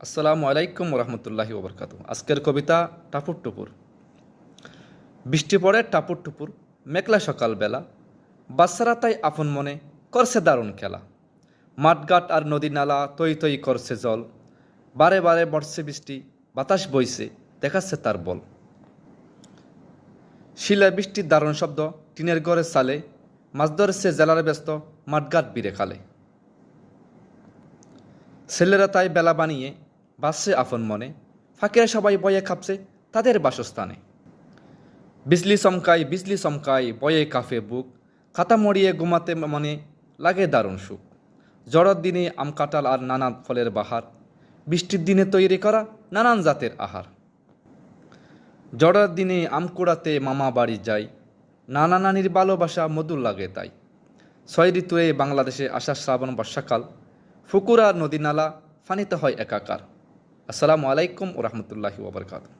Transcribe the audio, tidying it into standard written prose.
আসসালামু আলাইকুম রহমতুল্লাহি ওবরকাত। আজকের কবিতা টাপুর টুপুর। বৃষ্টি পড়ে টাপুর টুপুর, মেঘলা সকালবেলা, বাচ্চারা তাই আপন মনে করছে দারুণ খেলা। মাঠঘাট আর নদী নালা তৈ তৈ করছে জল, বারে বারে বর্ষে বৃষ্টি, বাতাস বইছে, দেখাচ্ছে তার বল। শিলা বৃষ্টির দারুণ শব্দ, টিনের ঘরে চালে, মাছ ধরছে জেলার ব্যস্ত, মাঠঘাট বিরে খালে। ছেলেরা তাই বেলা বানিয়ে বাসছে আপন মনে, ফাঁকিরা সবাই বয়ে খাপছে তাদের বাসস্থানে। বিজলি চমকায় বয়ে কাফে বুক, খাতা মরিয়ে ঘুমাতে মনে লাগে দারুণ সুখ। ঝড়ের দিনে আম কাঁঠাল আর নানান ফলের বাহার, বৃষ্টির দিনে তৈরি করা নানান জাতের আহার। ঝড়ের দিনে আম কুড়াতে মামা বাড়ি যাই, নানা নানির ভালোবাসা মধুর লাগে তাই। 6 ঋতুয়ে বাংলাদেশে আসা শ্রাবণ বর্ষাকাল, পুকুর আর নদী নালা ফানিতে হয় একাকার। আসসালামু আলাইকুম ওরহমতুল্লাহি ওবরকাতুহু।